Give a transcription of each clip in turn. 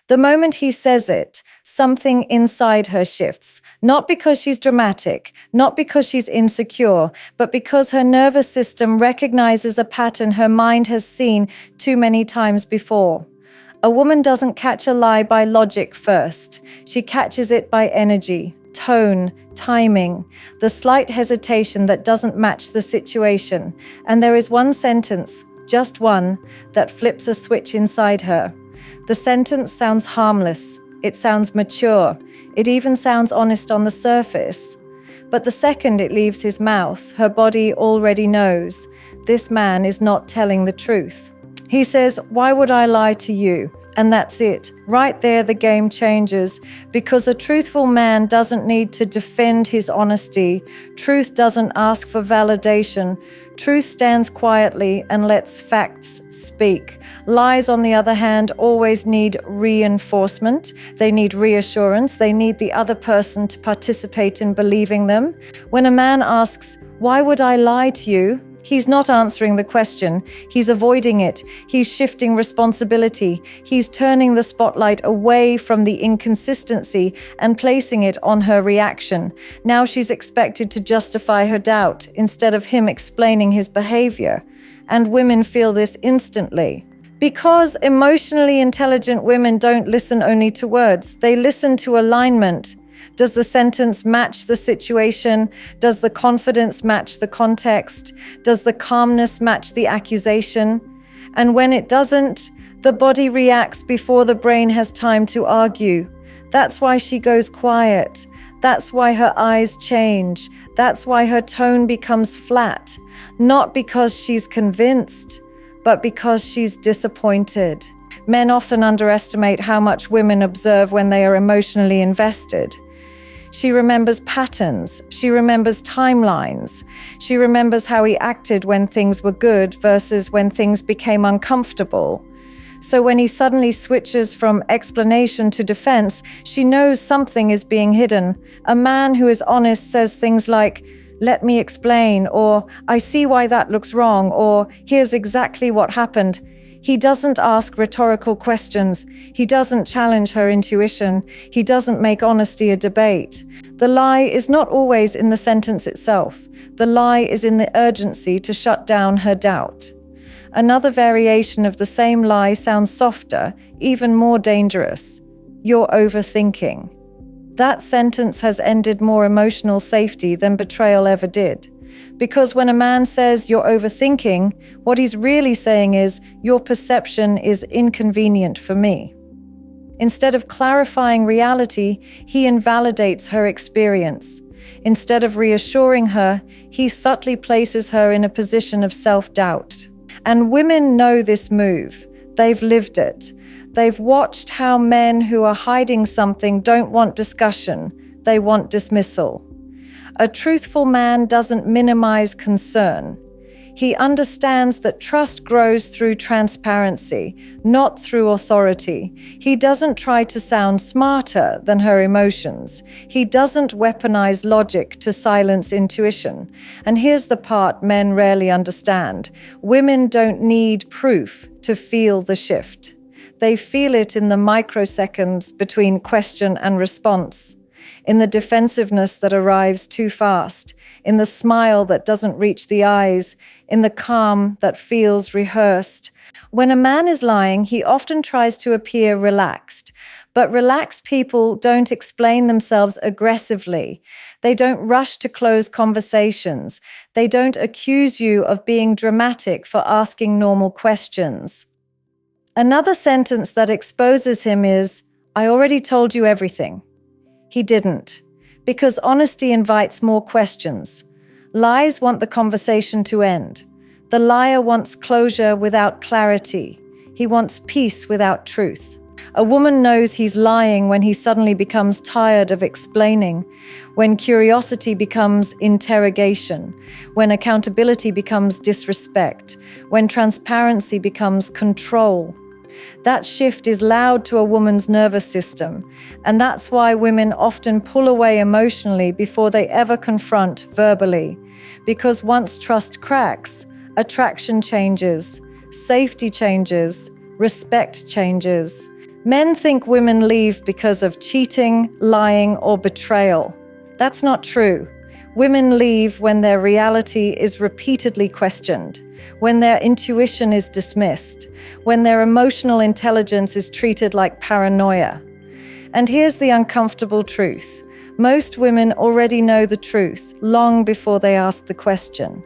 The moment he says it, something inside her shifts, not because she's dramatic, not because she's insecure, but because her nervous system recognizes a pattern her mind has seen too many times before. A woman doesn't catch a lie by logic first. She catches it by energy, tone, timing, the slight hesitation that doesn't match the situation. And there is one sentence, just one, that flips a switch inside her. The sentence sounds harmless. It sounds mature. It even sounds honest on the surface. But the second it leaves his mouth, her body already knows this man is not telling the truth. He says, "Why would I lie to you?" And that's it. Right there, the game changes, because a truthful man doesn't need to defend his honesty. Truth doesn't ask for validation. Truth stands quietly and lets facts speak. Lies, on the other hand, always need reinforcement. They need reassurance. They need the other person to participate in believing them. When a man asks, "Why would I lie to you?" he's not answering the question. He's avoiding it. He's shifting responsibility. He's turning the spotlight away from the inconsistency and placing it on her reaction. Now she's expected to justify her doubt instead of him explaining his behavior. And women feel this instantly. Because emotionally intelligent women don't listen only to words. They listen to alignment. Does the sentence match the situation? Does the confidence match the context? Does the calmness match the accusation? And when it doesn't, the body reacts before the brain has time to argue. That's why she goes quiet. That's why her eyes change. That's why her tone becomes flat. Not because she's convinced, but because she's disappointed. Men often underestimate how much women observe when they are emotionally invested. She remembers patterns. She remembers timelines. She remembers how he acted when things were good versus when things became uncomfortable. So when he suddenly switches from explanation to defense, she knows something is being hidden. A man who is honest says things like, "Let me explain," or "I see why that looks wrong," or "Here's exactly what happened." He doesn't ask rhetorical questions. He doesn't challenge her intuition. He doesn't make honesty a debate. The lie is not always in the sentence itself. The lie is in the urgency to shut down her doubt. Another variation of the same lie sounds softer, even more dangerous. "You're overthinking." That sentence has ended more emotional safety than betrayal ever did. Because when a man says you're overthinking, what he's really saying is your perception is inconvenient for me. Instead of clarifying reality, he invalidates her experience. Instead of reassuring her, he subtly places her in a position of self-doubt. And women know this move. They've lived it. They've watched how men who are hiding something don't want discussion. They want dismissal. A truthful man doesn't minimize concern. He understands that trust grows through transparency, not through authority. He doesn't try to sound smarter than her emotions. He doesn't weaponize logic to silence intuition. And here's the part men rarely understand. Women don't need proof to feel the shift. They feel it in the microseconds between question and response, in the defensiveness that arrives too fast, in the smile that doesn't reach the eyes, in the calm that feels rehearsed. When a man is lying, he often tries to appear relaxed. But relaxed people don't explain themselves aggressively. They don't rush to close conversations. They don't accuse you of being dramatic for asking normal questions. Another sentence that exposes him is, "I already told you everything." He didn't, because honesty invites more questions. Lies want the conversation to end. The liar wants closure without clarity. He wants peace without truth. A woman knows he's lying when he suddenly becomes tired of explaining, when curiosity becomes interrogation, when accountability becomes disrespect, when transparency becomes control. That shift is loud to a woman's nervous system, and that's why women often pull away emotionally before they ever confront verbally. Because once trust cracks, attraction changes, safety changes, respect changes. Men think women leave because of cheating, lying, or betrayal. That's not true. Women leave when their reality is repeatedly questioned, when their intuition is dismissed, when their emotional intelligence is treated like paranoia. And here's the uncomfortable truth. Most women already know the truth long before they ask the question.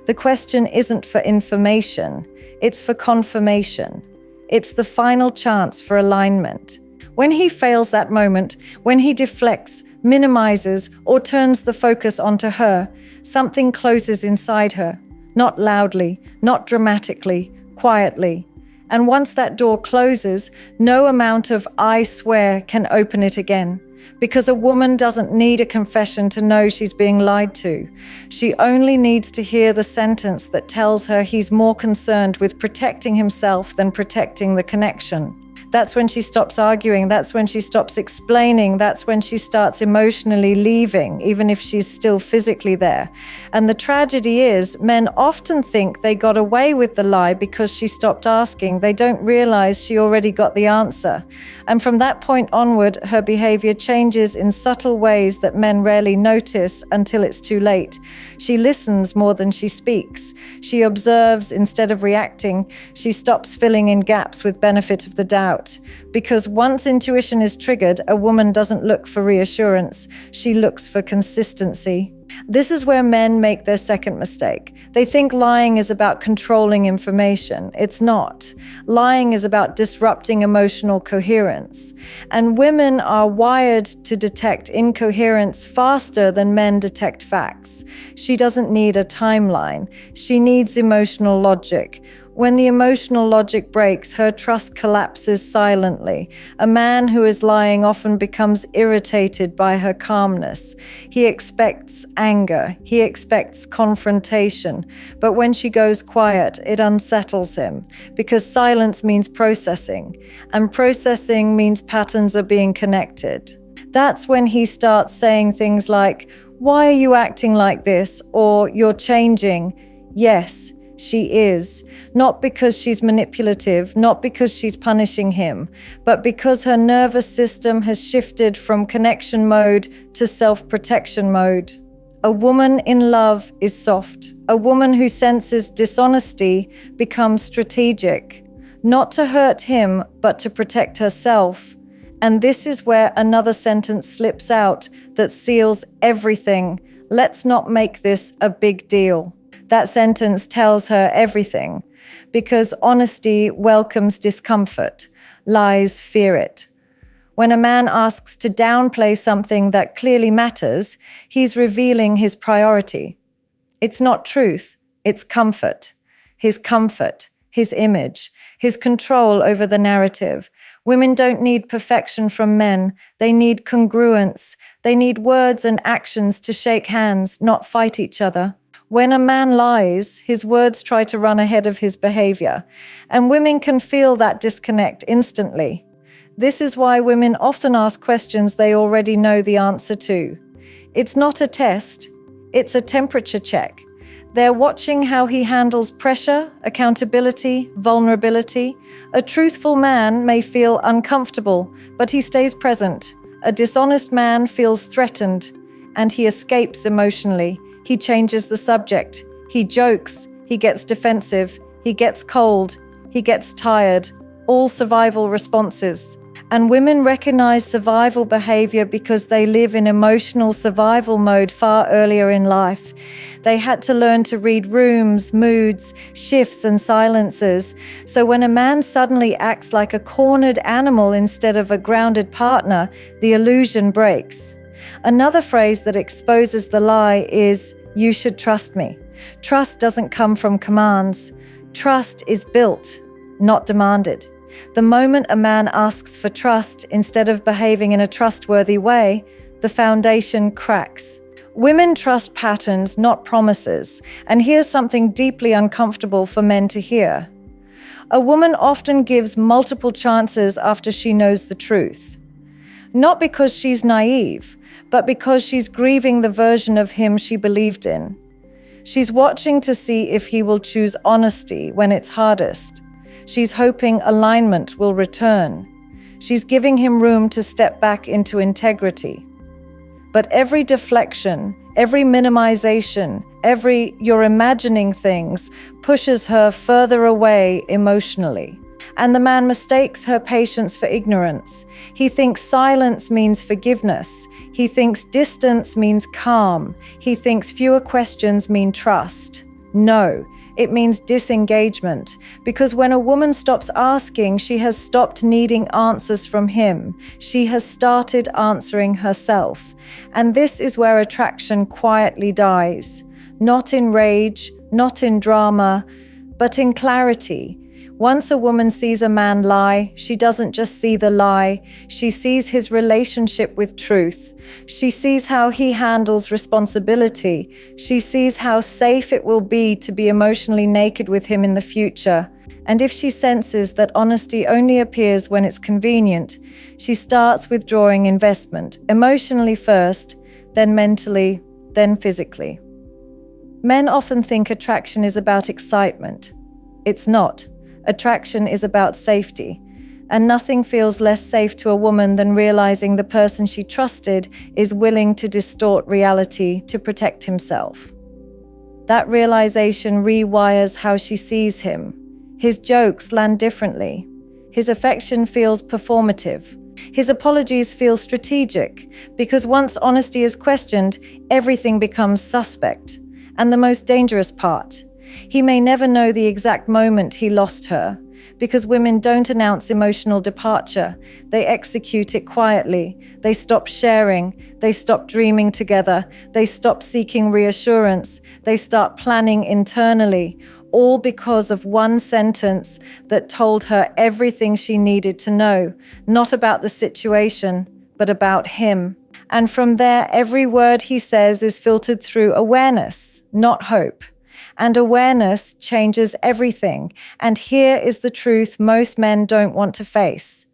The question isn't for information, it's for confirmation. It's the final chance for alignment. When he fails that moment, when he deflects, minimizes, or turns the focus onto her, something closes inside her. Not loudly, not dramatically, quietly. And once that door closes, no amount of "I swear" can open it again. Because a woman doesn't need a confession to know she's being lied to. She only needs to hear the sentence that tells her he's more concerned with protecting himself than protecting the connection. That's when she stops arguing, that's when she stops explaining, that's when she starts emotionally leaving, even if she's still physically there. And the tragedy is, men often think they got away with the lie because she stopped asking. They don't realize she already got the answer. And from that point onward, her behavior changes in subtle ways that men rarely notice until it's too late. She listens more than she speaks. She observes instead of reacting. She stops filling in gaps with benefit of the doubt. Because once intuition is triggered, a woman doesn't look for reassurance, she looks for consistency. This is where men make their second mistake. They think lying is about controlling information. It's not. Lying is about disrupting emotional coherence. And women are wired to detect incoherence faster than men detect facts. She doesn't need a timeline. She needs emotional logic. When the emotional logic breaks, her trust collapses silently. A man who is lying often becomes irritated by her calmness. He expects anger. He expects confrontation. But when she goes quiet, it unsettles him, because silence means processing, and processing means patterns are being connected. That's when he starts saying things like, "Why are you acting like this?" or "You're changing." Yes, she is. Not because she's manipulative, not because she's punishing him, but because her nervous system has shifted from connection mode to self-protection mode. A woman in love is soft. A woman who senses dishonesty becomes strategic, not to hurt him, but to protect herself. And this is where another sentence slips out that seals everything. Let's not make this a big deal. That sentence tells her everything, because honesty welcomes discomfort, lies fear it. When a man asks to downplay something that clearly matters, he's revealing his priority. It's not truth, it's comfort. His image, his control over the narrative. Women don't need perfection from men. They need congruence. They need words and actions to shake hands, not fight each other. When a man lies, his words try to run ahead of his behavior, and women can feel that disconnect instantly. This is why women often ask questions they already know the answer to. It's not a test, it's a temperature check. They're watching how he handles pressure, accountability, vulnerability. A truthful man may feel uncomfortable, but he stays present. A dishonest man feels threatened, and he escapes emotionally. He changes the subject. He jokes. He gets defensive. He gets cold. He gets tired. All survival responses. And women recognize survival behavior because they live in emotional survival mode far earlier in life. They had to learn to read rooms, moods, shifts, and silences. So when a man suddenly acts like a cornered animal instead of a grounded partner, the illusion breaks. Another phrase that exposes the lie is, "You should trust me." Trust doesn't come from commands. Trust is built, not demanded. The moment a man asks for trust instead of behaving in a trustworthy way, the foundation cracks. Women trust patterns, not promises. And here's something deeply uncomfortable for men to hear. A woman often gives multiple chances after she knows the truth. Not because she's naive, but because she's grieving the version of him she believed in. She's watching to see if he will choose honesty when it's hardest. She's hoping alignment will return. She's giving him room to step back into integrity. But every deflection, every minimization, every "you're imagining things" pushes her further away emotionally. And the man mistakes her patience for ignorance. He thinks silence means forgiveness. He thinks distance means calm. He thinks fewer questions mean trust. No, it means disengagement. Because when a woman stops asking, she has stopped needing answers from him. She has started answering herself. And this is where attraction quietly dies. Not in rage, not in drama, but in clarity. Once a woman sees a man lie, she doesn't just see the lie, she sees his relationship with truth. She sees how he handles responsibility. She sees how safe it will be to be emotionally naked with him in the future. And if she senses that honesty only appears when it's convenient, she starts withdrawing investment, emotionally first, then mentally, then physically. Men often think attraction is about excitement. It's not. Attraction is about safety, and nothing feels less safe to a woman than realizing the person she trusted is willing to distort reality to protect himself. That realization rewires how she sees him. His jokes land differently. His affection feels performative. His apologies feel strategic, because once honesty is questioned, everything becomes suspect. And the most dangerous part, he may never know the exact moment he lost her, because women don't announce emotional departure. They execute it quietly. They stop sharing. They stop dreaming together. They stop seeking reassurance. They start planning internally, all because of one sentence that told her everything she needed to know, not about the situation, but about him. And from there, every word he says is filtered through awareness, not hope. And awareness changes everything. And here is the truth most men don't want to face.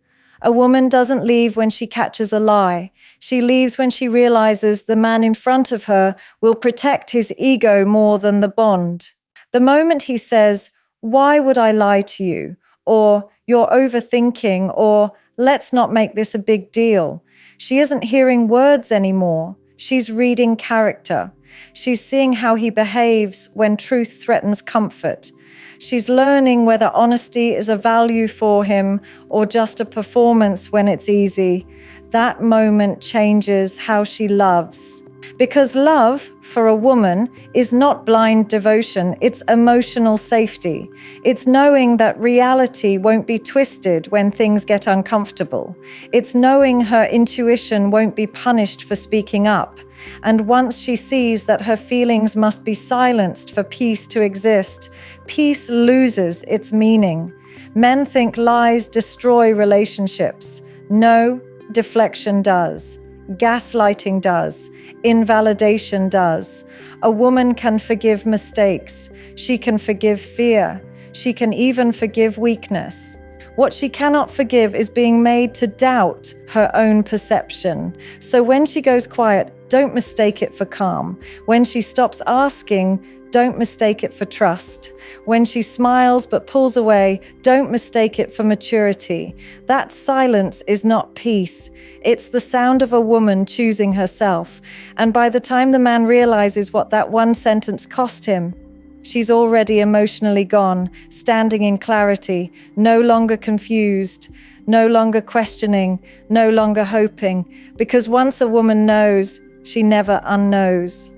A woman doesn't leave when she catches a lie. She leaves when she realizes the man in front of her will protect his ego more than the bond. The moment he says, "Why would I lie to you?" or "You're overthinking," or "Let's not make this a big deal," she isn't hearing words anymore. She's reading character. She's seeing how he behaves when truth threatens comfort. She's learning whether honesty is a value for him or just a performance when it's easy. That moment changes how she loves. Because love, for a woman, is not blind devotion, it's emotional safety. It's knowing that reality won't be twisted when things get uncomfortable. It's knowing her intuition won't be punished for speaking up. And once she sees that her feelings must be silenced for peace to exist, peace loses its meaning. Men think lies destroy relationships. No, deflection does. Gaslighting does. Invalidation does. A woman can forgive mistakes. She can forgive fear. She can even forgive weakness. What she cannot forgive is being made to doubt her own perception. So when she goes quiet, don't mistake it for calm. When she stops asking, don't mistake it for trust. When she smiles but pulls away, don't mistake it for maturity. That silence is not peace. It's the sound of a woman choosing herself. And by the time the man realizes what that one sentence cost him, she's already emotionally gone, standing in clarity, no longer confused, no longer questioning, no longer hoping. Because once a woman knows, she never unknows.